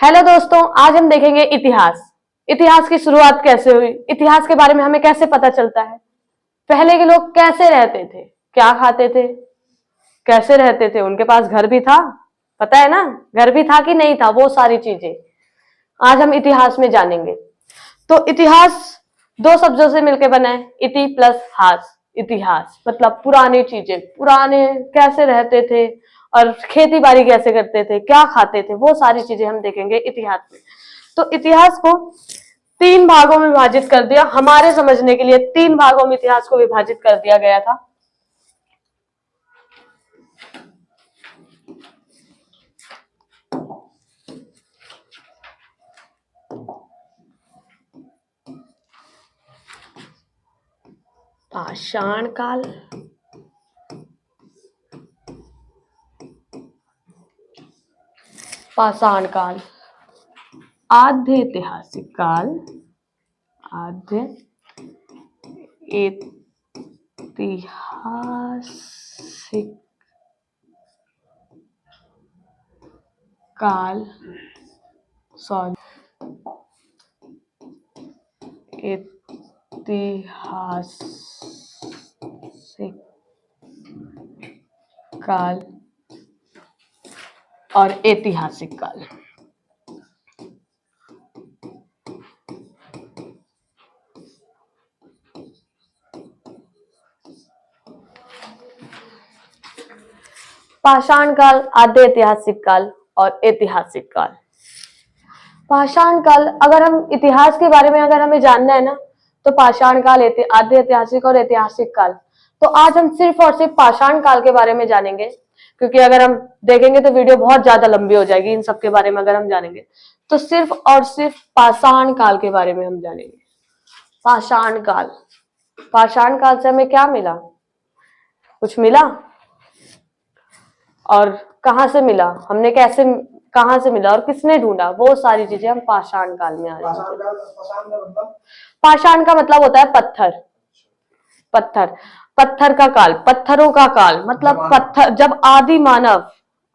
Hello दोस्तों, आज हम देखेंगे इतिहास। इतिहास की शुरुआत कैसे हुई, इतिहास के बारे में हमें कैसे पता चलता है, पहले के लोग कैसे रहते थे, क्या खाते थे, कैसे रहते थे, उनके पास घर भी था, पता है ना, घर भी था कि नहीं था, वो सारी चीजें आज हम इतिहास में जानेंगे। तो इतिहास दो शब्दों से मिलकर बना है, इति प्लस हास। इतिहास मतलब पुरानी चीजें, पुराने कैसे रहते थे और खेती बाड़ी कैसे करते थे, क्या खाते थे, वो सारी चीजें हम देखेंगे इतिहास में। तो इतिहास को तीन भागों में विभाजित कर दिया, हमारे समझने के लिए तीन भागों में इतिहास को विभाजित कर दिया गया था। पाषाण काल, पाषाण काल, आद्य ऐतिहासिक काल, आद्य ऐतिहासिक काल, सॉरी, ऐतिहासिक काल और ऐतिहासिक काल। पाषाण काल, आद्य ऐतिहासिक काल और ऐतिहासिक काल। पाषाण काल, अगर हम इतिहास के बारे में अगर हमें जानना है ना, तो पाषाण काल, आद्य ऐतिहासिक और ऐतिहासिक काल। तो आज हम सिर्फ और सिर्फ पाषाण काल के बारे में जानेंगे, क्योंकि अगर हम देखेंगे तो वीडियो बहुत ज्यादा लंबी हो जाएगी। इन सब के बारे में अगर हम जानेंगे तो सिर्फ और सिर्फ पाषाण काल के बारे में हम जानेंगे। पाषाण काल, पाषाण काल से हमें क्या मिला, कुछ मिला, और कहां से मिला, हमने कैसे, कहां से मिला और किसने ढूंढा, वो सारी चीजें हम पाषाण काल में आ जाएंगे। पाषाण का मतलब होता है पत्थर, पत्थर, पत्थर का काल, पत्थरों का काल, मतलब पत्थर, जब आदि मानव,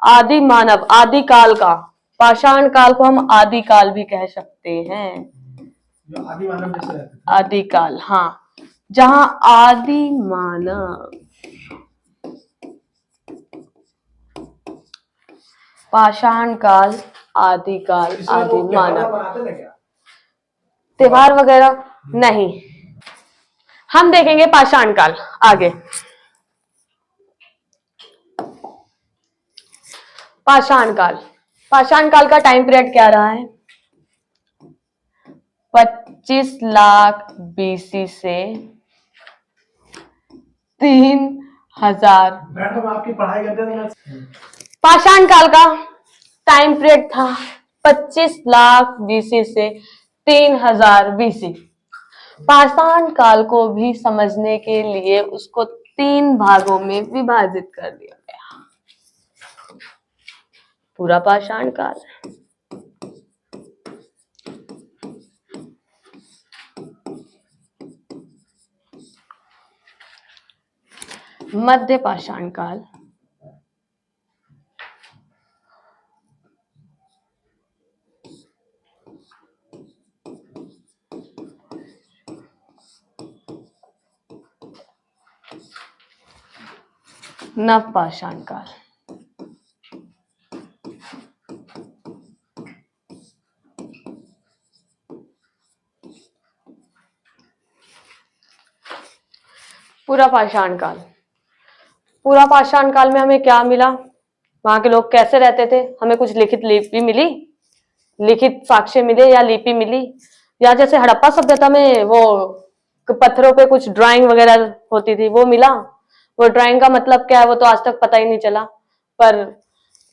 आदि मानव, आदि काल का, पाषाण काल को हम आदि काल भी कह सकते हैं। आदि मानव जैसे रहते थे, आदि काल, हाँ, जहां आदि मानव, पाषाण काल, आदि काल, आदि मानव। त्योहार वगैरह नहीं, हम देखेंगे पाषाण काल आगे। पाषाण काल, पाषाण काल का टाइम पीरियड क्या रहा है, 25 लाख बीसी से 3000। आपकी पढ़ाई करते, पाषाण काल का टाइम पीरियड था 25 लाख बीसी से 3000 बीसी। पाषाण काल को भी समझने के लिए उसको तीन भागों में विभाजित कर दिया गया। पूरा पाषाण काल, मध्य पाषाण काल, नव पाषाण काल। पूरा पाषाण काल, पूरा पाषाण काल में हमें क्या मिला, वहां के लोग कैसे रहते थे, हमें कुछ लिखित लिपि मिली, लिखित साक्ष्य मिले या लिपि मिली, या जैसे हड़प्पा सभ्यता में वो पत्थरों पे कुछ ड्राइंग वगैरह होती थी, वो मिला। वो ड्राइंग का मतलब क्या है वो तो आज तक पता ही नहीं चला, पर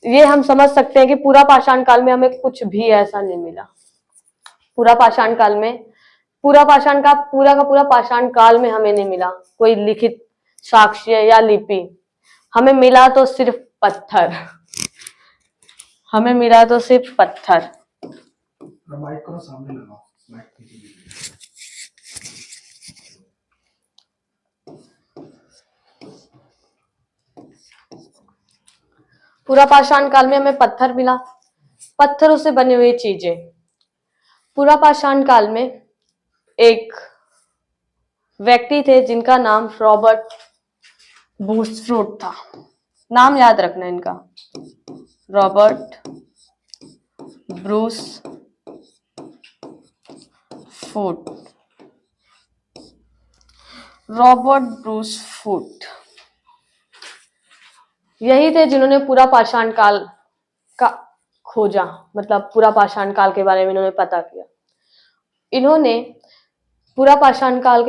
ये हम समझ सकते हैं कि पूरा पाषाण काल में हमें कुछ भी ऐसा नहीं मिला। पूरा पाषाण काल में, पूरा पाषाण का पूरा पाषाण काल में हमें नहीं मिला कोई लिखित साक्ष्य या लिपि, हमें मिला तो सिर्फ पत्थर, हमें मिला तो सिर्फ पत्थर। माइक को सामने लगाओ, माइक पूरा पाषाण काल में हमें पत्थर मिला, पत्थरों से बनी हुई चीजें। पूरा पाषाण काल में एक व्यक्ति थे जिनका नाम रॉबर्ट बूस्फ्रूट था। नाम याद रखना इनका, Robert Bruce Foote. Robert Bruce Foote यही थे जिन्होंने पूरा पाषाण काल का खोजा, मतलब पूरा पाषाण काल के बारे में इन्होंने पता किया। इन्होंने पूरा पाषाण काल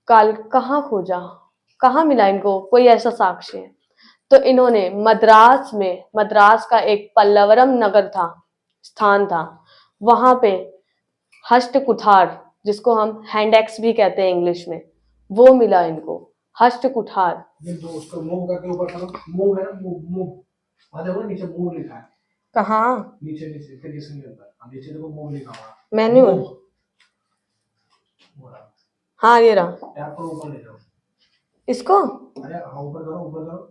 कहाँ खोजा, कहाँ मिला इनको कोई ऐसा साक्ष्य? तो इन्होंने मद्रास का एक पल्लवरम नगर था, स्थान था, वहां पे हस्त कुठार, जिसको हम हैंड एक्स भी कहते हैं इंग्लिश में, वो मिला इनको, हस्त कुठार। ये जो उसका मूव करके ऊपर करो, मूव है ना, मूव वहां देखो नीचे मूव लिखा है। कहाँ? नीचे नीचे कंडीशन के ऊपर नीचे देखो मूव लिखा हुआ है, मैन्युअल। हाँ ये रहा, टैप करो, ऊपर ले जाओ इसको। अरे हाँ ऊपर करो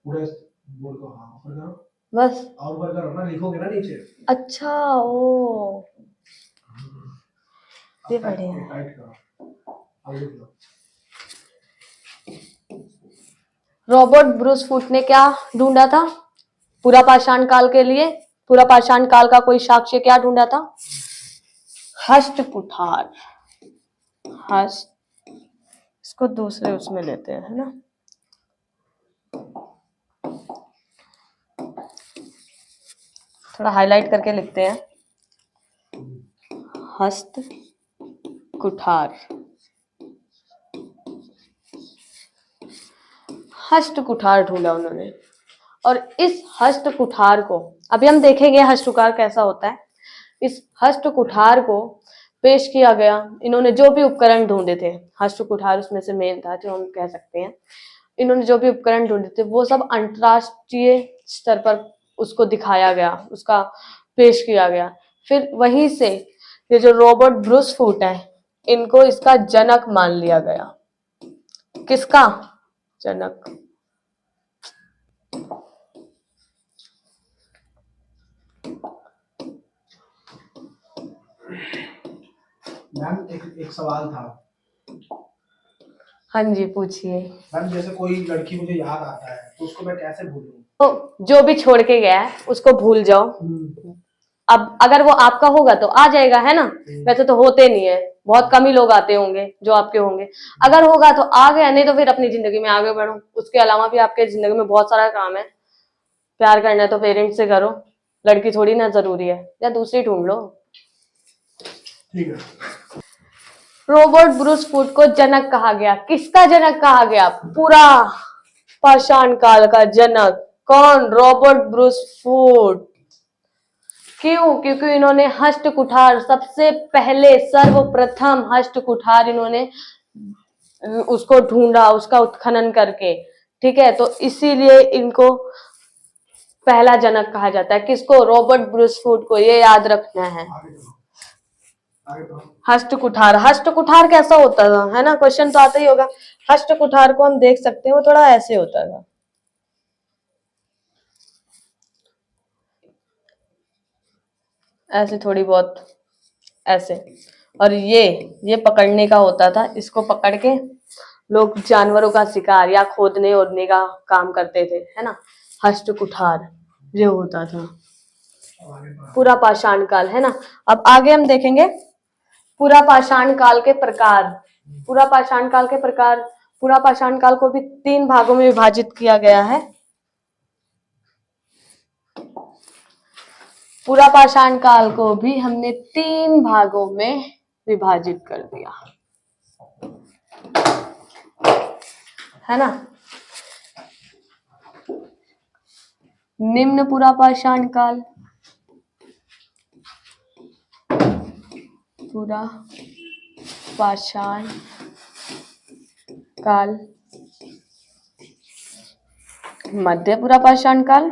पूरे बोर्ड को, हाँ ऊपर करो बस, और ऊपर करो ना, लिखोगे ना नीचे। अच्छा, ओ ये बढ़िया। टाइट करो, अब लिख लो। रॉबर्ट ब्रूस फूट ने क्या ढूंढा था पूरा पाषाण काल के लिए? पूरा पाषाण काल का कोई साक्ष्य क्या ढूंढा था? हस्त कुठार। हस्त, इसको दूसरे उसमें लेते हैं, है ना। थोड़ा हाईलाइट करके लिखते हैं, हस्त कुठार। हस्त कुठार ढूंढा उन्होंने, और इस हस्त कुठार को अभी हम देखेंगे हस्त कुठार कैसा होता है। इस हस्त कुठार को पेश किया गया, इन्होंने जो भी उपकरण ढूंढे थे, हस्त कुठार उसमें से मेन था जो हम कह सकते हैं। इन्होंने जो भी उपकरण ढूंढे थे वो सब अंतरराष्ट्रीय स्तर पर उसको दिखाया गया, उसका पेश किया गया। फिर वहीं से ये जो रॉबर्ट ब्रूस फूट है, इनको इसका जनक मान लिया गया। किसका जनक? मैम एक सवाल था। हाँ जी पूछिए। मैम जैसे कोई लड़की मुझे याद आता है तो उसको मैं कैसे भूलूं? तो जो भी छोड़ के गया है उसको भूल जाओ। अब अगर वो आपका होगा तो आ जाएगा, है ना। वैसे तो होते नहीं है, बहुत कम ही लोग आते होंगे जो आपके होंगे। अगर होगा तो आ गया, नहीं तो फिर अपनी जिंदगी में आगे बढ़ो। उसके अलावा भी आपके जिंदगी में बहुत सारा काम है। प्यार करना है तो पेरेंट्स से करो, लड़की थोड़ी ना जरूरी है, या दूसरी ढूंढ लो। ठीक है। रॉबर्ट ब्रूस फूट को जनक कहा गया। किसका जनक कहा गया? पूरा पाषाण काल का जनक। कौन? Robert Bruce Foote. क्यों? क्योंकि इन्होंने हस्त कुठार, सबसे पहले सर्वप्रथम हस्त कुठार इन्होंने उसको ढूंढा, उसका उत्खनन करके। ठीक है, तो इसीलिए इनको पहला जनक कहा जाता है। किसको? रॉबर्ट ब्रूस फूट को, ये याद रखना है। हस्त कुठार। हस्त कुठार कैसा होता था, है ना, क्वेश्चन तो आता ही होगा। हस्त कुठार को हम देख सकते हैं, वो थोड़ा ऐसे होता था, ऐसे थोड़ी बहुत ऐसे। और ये पकड़ने का होता था, इसको पकड़ के लोग जानवरों का शिकार या खोदने ओदने का काम करते थे, है ना। हस्त कुठार ये होता था। पूरा पाषाण काल, है ना। अब आगे हम देखेंगे पूरा पाषाण काल के प्रकार। पूरा पाषाण काल के प्रकार, पूरा पाषाण काल को भी 3 भागों में विभाजित किया गया है। पूरा पाषाण काल को भी हमने 3 भागों में विभाजित कर दिया, है ना। निम्न पूरा पाषाण काल, पूरा पाषाण काल, मध्य पूरा पाषाण काल,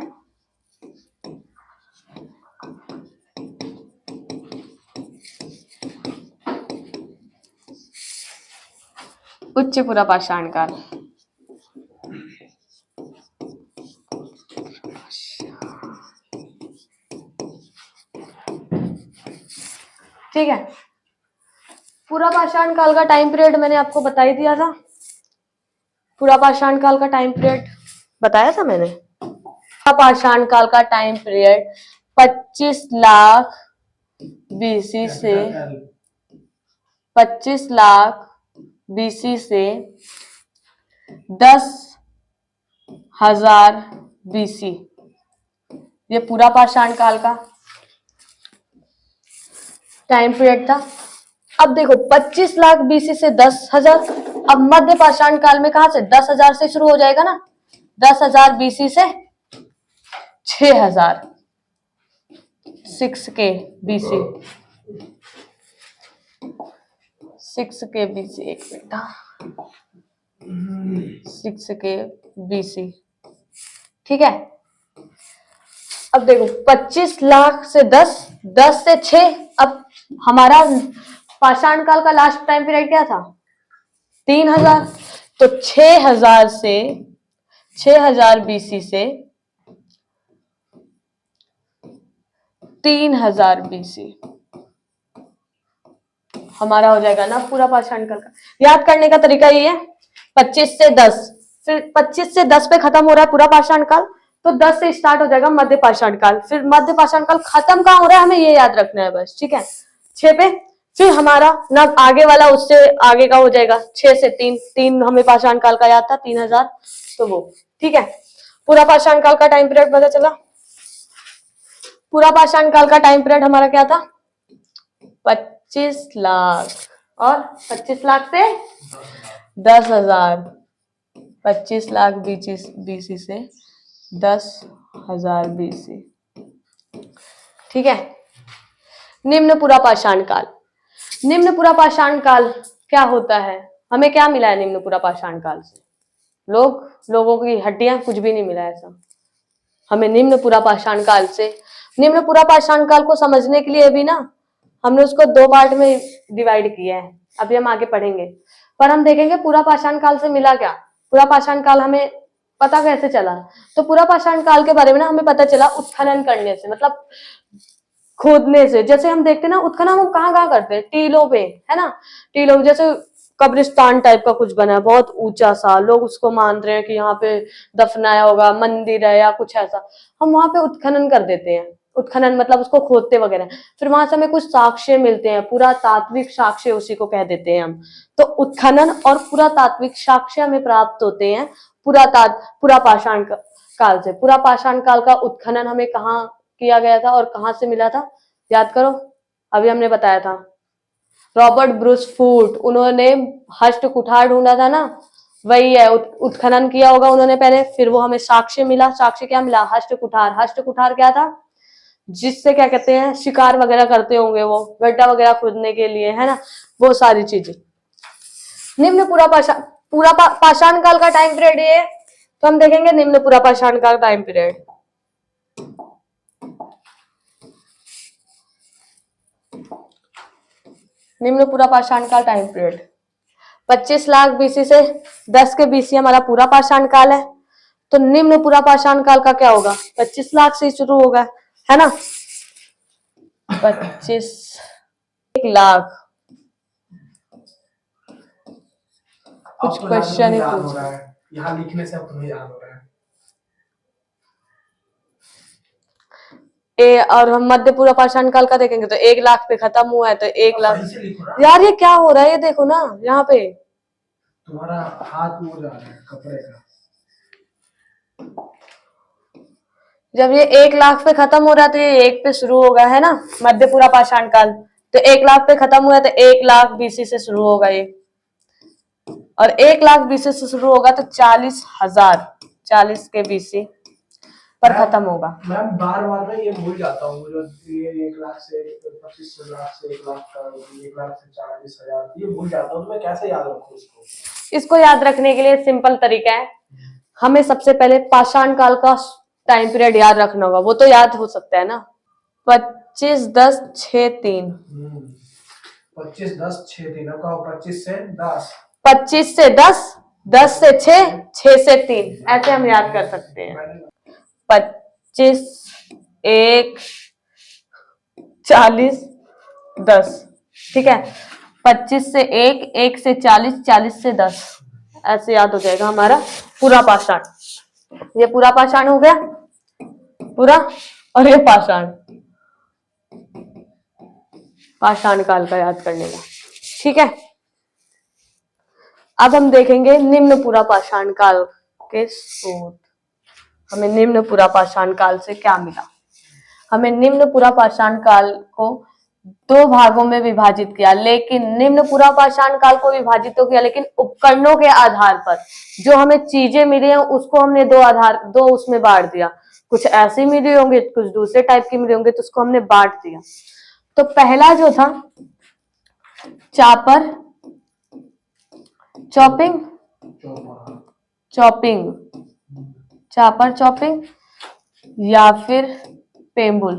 उच्च पूरा पाषाण काल। ठीक है, पूरा पाषाण काल का टाइम पीरियड मैंने आपको बता ही दिया था। पूरा पाषाण काल का टाइम पीरियड बताया था मैंने। पूरा पाषाण काल का टाइम पीरियड 25 लाख बीसी से 25 लाख बीसी से 10,000 बीसी, ये पूरा पाषाण काल का टाइम पीरियड था। अब देखो 25 लाख बीसी से 10,000, अब मध्य पाषाण काल में कहां से 10,000 से शुरू हो जाएगा ना, 10,000 बीसी से 6,000, 6 के बीसी, 6 के बीसी, एक मिनट, 6 के बीसी, ठीक है। अब देखो 25 लाख से 10, 10 से 6, अब हमारा पाषाण काल का लास्ट टाइम पीरियड क्या था 3,000, तो 6,000 से 6,000 बीसी से 3,000 बीसी हमारा हो जाएगा ना पूरा पाषाण काल का। याद करने का तरीका ये है, 25 से 10, फिर 25 से 10 पे खत्म हो रहा है पूरा पाषाण काल, तो 10 से स्टार्ट हो जाएगा मध्य पाषाण काल, फिर मध्य पाषाण काल खत्म कहां हो रहा है हमें ये याद रखना है बस, ठीक है। 6 पे फिर हमारा ना आगे वाला उससे आगे का हो जाएगा, 6 से 3, 3 हमें पाषाण काल का याद था 3,000, तो वो ठीक है। पूरा पाषाण काल का टाइम पीरियड पता चला। पूरा पाषाण काल का टाइम पीरियड हमारा क्या था 25 लाख, और 25 लाख से 10,000, 25 लाख बीसी से 10,000 बीसी, ठीक है। निम्न पूरा पाषाण काल, निम्न पूरा पाषाण काल क्या होता है, हमें क्या मिला है निम्न पूरा पाषाण काल से, लोगों की हड्डियां, कुछ भी नहीं मिला ऐसा हमें निम्न पूरा पाषाण काल से। निम्न पूरा पाषाण काल को समझने के लिए भी ना हमने उसको 2 पार्ट में डिवाइड किया है, अभी हम आगे पढ़ेंगे, पर हम देखेंगे पूरा पाषाण काल से मिला क्या, पूरा पाषाण काल हमें पता कैसे चला। तो पूरा पाषाण काल के बारे में ना हमें पता चला उत्खनन करने से, मतलब खोदने से। जैसे हम देखते हैं ना उत्खनन हम कहाँ कहाँ करते हैं, टीलों पे, है ना, टीलों पे जैसे कब्रिस्तान टाइप का कुछ बना है बहुत ऊंचा सा, लोग उसको मान रहे हैं कि यहाँ पे दफनाया होगा, मंदिर है या कुछ ऐसा, हम वहां पे उत्खनन कर देते हैं। उत्खनन मतलब उसको खोदते वगैरह, फिर वहां से हमें कुछ साक्ष्य मिलते हैं, पुरातात्विक साक्ष्य उसी को कह देते हैं हम। तो उत्खनन और पुरातात्विक साक्ष्य हमें प्राप्त होते हैं पूरा पाषाण काल से। पूरा पाषाण काल का उत्खनन हमें कहाँ किया गया था और कहाँ से मिला था, याद करो, अभी हमने बताया था रॉबर्ट ब्रूस फूट, उन्होंने हस्त कुठार ढूंढा था ना, वही है, उत्खनन किया होगा उन्होंने पहले, फिर वो हमें साक्ष्य मिला। साक्ष्य क्या मिला, हस्त कुठार। हस्त कुठार क्या था, जिससे क्या कहते हैं शिकार वगैरह करते होंगे वो, गड्ढा वगैरह खोदने के लिए, है ना, वो सारी चीजें। निम्न पूरा पाषाण काल का टाइम पीरियड ये, तो हम देखेंगे निम्न पूरा पाषाण काल टाइम पीरियड। निम्न पूरा पाषाण काल टाइम पीरियड 25 लाख बीसी से 10 के बीसी हमारा पूरा पाषाण काल है। तो निम्न पूरा पाषाण काल का क्या होगा, 25 लाख से शुरू होगा, है ना, 25 लाख। कुछ क्वेश्चन ही पूछ रहा है, यहाँ लिखने से अब तुम्हें याद हो रहा है। और हम मध्य पूरा पाषाण काल का देखेंगे तो 1 लाख पे खत्म हुआ है, तो 1 लाख। सही से लिखो ना। यार ये क्या हो रहा है, ये देखो ना यहाँ पे तुम्हारा हाथ मुड़ जा रहा है कपड़े का। जब ये 1 लाख पे खत्म हो रहा है तो ये 1 पे शुरू होगा, है ना, मध्य पूरा पाषाण काल। तो 1 लाख पे खत्म हुआ है तो 1 लाख बीसी से शुरू होगा ये, और 1 लाख बीसी से शुरू होगा तो 40,000, 40 के बीसी पर खत्म होगा। मैं बार बार में ये भूल जाता हूँ, जो ये 1 लाख से 25 लाख से 1 लाख का, 1 लाख से 40,000, ये भूल जाता हूँ, तो मैं कैसे याद रखूँ इसको। इसको याद रखने के लिए सिंपल तरीका है, हमें सबसे पहले पाषाण काल का टाइम पीरियड याद रखना होगा, वो तो याद हो सकता है ना, 25 10 6 3, 25 10 6 3, अब कहो 25 से 10, 25 से 10, 10 से 6, 6 से 3, ऐसे हम याद कर सकते हैं। 25 1 40 10, ठीक है। 25 से 1, 1 से 40, 40 से 10, ऐसे याद हो जाएगा हमारा पूरा पाषाण। ये पूरा पाषाण हो गया पूरा, और ये पाषाण, पाषाण काल का याद करने का, ठीक है। अब हम देखेंगे निम्न पूरा पाषाण काल के स्रोत। हमें निम्न पूरा पाषाण काल से क्या मिला? हमें निम्न पूरा पाषाण काल को 2 भागों में विभाजित किया, लेकिन निम्न पूरा पाषाण काल को विभाजित तो किया, लेकिन उपकरणों के आधार पर जो हमें चीजें मिली हैं उसको हमने 2 उसमें बांट दिया। कुछ ऐसी मिली होंगी, कुछ दूसरे टाइप की मिली होंगी, तो उसको हमने बांट दिया। तो पहला जो था chopper, chopping, chopping, chopper chopping, या फिर पेम्बुल,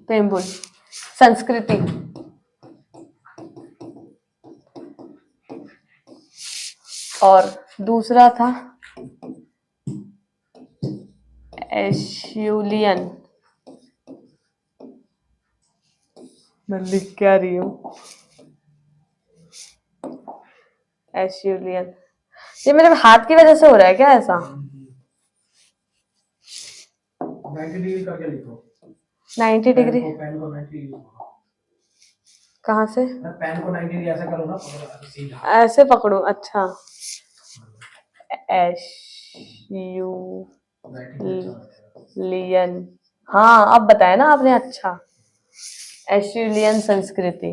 पेम्बुल संस्कृति। और दूसरा था एशुलियन। मैं लिख क्या रही हूँ? एशुलियन। ये मेरे हाथ की वजह से हो रहा है क्या ऐसा? 90 डिग्री करके लिखो। 90 डिग्री पेन को 90 डिग्री कहाँ से? पेन को 90 डिग्री ऐसे करो ना, सीधा ऐसे पकड़ो, अच्छा। एशुलियन, हाँ अब बताया ना आपने, अच्छा। एशुलियन संस्कृति।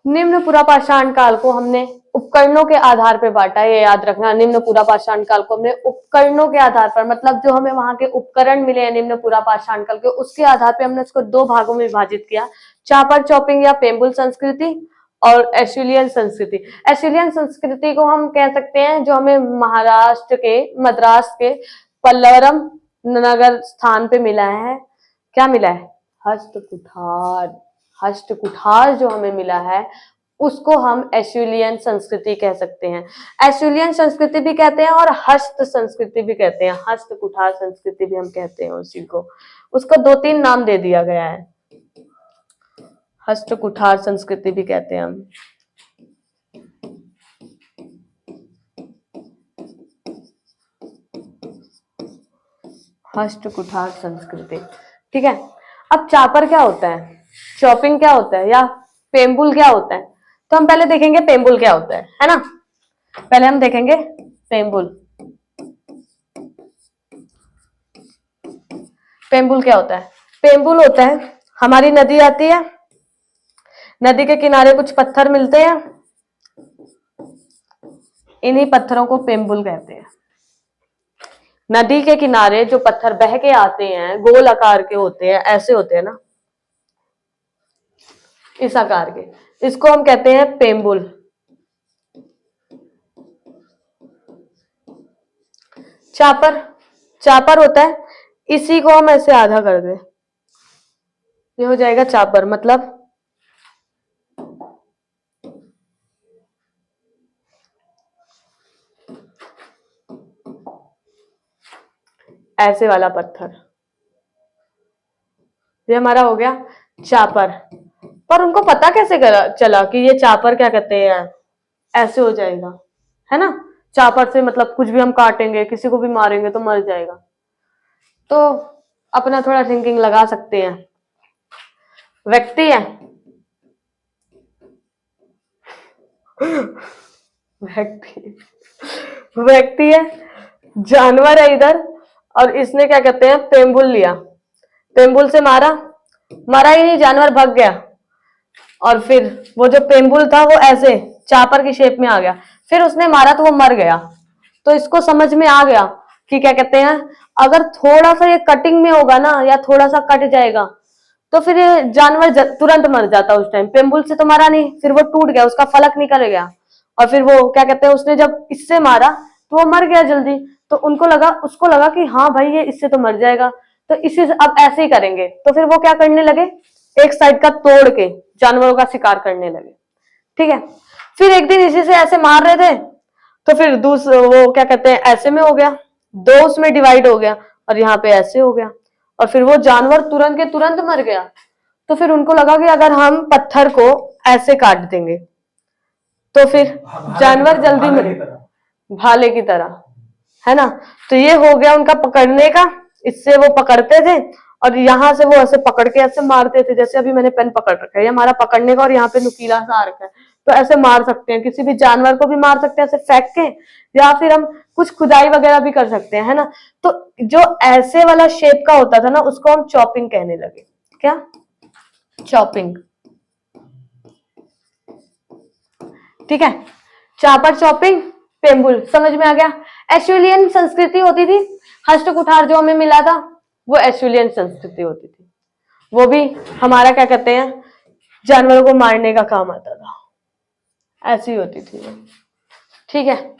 निम्न पूरा पाषाण काल को हमने उपकरणों के आधार पर बांटा, ये याद रखना। निम्न पूरा पाषाण काल को हमने उपकरणों के आधार पर, मतलब जो हमें वहां के उपकरण मिले हैं निम्न पूरा पाषाण काल के, उसके आधार पर हमने उसको 2 भागों में विभाजित किया, चापर चॉपिंग या पेम्बुल संस्कृति और एशुलियन संस्कृति। एशुलियन संस्कृति को हम कह सकते हैं जो हमें महाराष्ट्र के, मद्रास के पल्लवरम नगर स्थान पे मिला है। क्या मिला है? हस्तकुठार। हस्तकुठार जो हमें मिला है उसको हम एशुलियन संस्कृति कह सकते हैं। एशुलियन संस्कृति भी कहते हैं और हस्त संस्कृति भी कहते हैं। हस्त कुठार संस्कृति भी हम कहते हैं उसी को। उसको 2-3 नाम दे दिया गया है। हस्त कुठार संस्कृति भी कहते हैं हम। हस्त कुठार संस्कृति, ठीक है। अब चापर क्या होता है, चॉपिंग क्या होता है, या पेम्बुल क्या होता है? तो हम पहले देखेंगे पेम्बुल क्या होता है ना। पहले हम देखेंगे पेम्बुल। पेम्बुल क्या होता है? पेम्बुल होता है, हमारी नदी आती है, नदी के किनारे कुछ पत्थर मिलते हैं, इन्हीं पत्थरों को पेम्बुल कहते हैं। नदी के किनारे जो पत्थर बह के आते हैं, गोल आकार के होते हैं, ऐसे होते हैं ना, इस आकार के, इसको हम कहते हैं पेम्बुल। चापर, चापर होता है, इसी को हम ऐसे आधा कर दें, ये हो जाएगा चापर। मतलब ऐसे वाला पत्थर, ये हमारा हो गया चापर। पर उनको पता कैसे चला कि ये चापर क्या कहते हैं, ऐसे हो जाएगा, है ना। चापर से मतलब कुछ भी हम काटेंगे, किसी को भी मारेंगे तो मर जाएगा। तो अपना थोड़ा थिंकिंग लगा सकते हैं। व्यक्ति है, व्यक्ति है, जानवर है इधर, और इसने क्या कहते हैं पेम्बुल लिया, पेम्बुल से मारा, मरा ही नहीं, जानवर भाग गया, और फिर वो जो पेम्बुल था वो ऐसे चापर की शेप में आ गया, फिर उसने मारा तो वो मर गया। तो इसको समझ में आ गया कि क्या कहते हैं, अगर थोड़ा सा ये कटिंग में होगा ना, या थोड़ा सा कट जाएगा, तो फिर ये जानवर तुरंत मर जाता। उस टाइम पेम्बुल से तो मरा नहीं, फिर वो टूट गया, उसका फलक निकल गया, और फिर वो क्या कहते हैं, उसने जब इससे मारा तो वो मर गया जल्दी। तो उसको लगा कि हाँ भाई ये इससे तो मर जाएगा, तो इसी से अब ऐसे ही करेंगे। तो फिर वो क्या करने लगे, एक साइड का तोड़ के जानवरों का शिकार करने लगे, ठीक है। फिर एक दिन इसी से ऐसे मार रहे थे, तो फिर वो क्या कहते हैं, ऐसे में हो गया, दो उसमें डिवाइड हो गया, और यहाँ पे ऐसे हो गया, और फिर वो जानवर तुरंत के तुरंत मर गया। तो फिर उनको लगा कि अगर हम पत्थर को ऐसे काट देंगे तो फिर जानवर जल्दी भाले की तरह। भाले की तरह, है ना। तो ये हो गया उनका पकड़ने का, इससे वो पकड़ते थे, और यहाँ से वो ऐसे पकड़ के ऐसे मारते थे, जैसे अभी मैंने पेन पकड़ रखा है, ये हमारा पकड़ने का, और यहाँ पे नुकीला सा आ रखा है, तो ऐसे मार सकते हैं, किसी भी जानवर को भी मार सकते हैं ऐसे फेंक के, या फिर हम कुछ खुदाई वगैरह भी कर सकते हैं, है ना। तो जो ऐसे वाला शेप का होता था ना, उसको हम चॉपिंग कहने लगे। क्या? चॉपिंग। ठीक है, चापर चॉपिंग, पेम्बुल, समझ में आ गया। एस्ट्रेलियन संस्कृति होती थी, हस्त कुठार जो हमें मिला था वो एस्ट्रेलियन संस्कृति होती थी, वो भी हमारा क्या कहते हैं, जानवरों को मारने का काम आता था, ऐसी होती थी वो। ठीक है,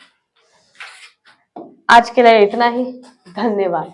आज के लिए इतना ही, धन्यवाद।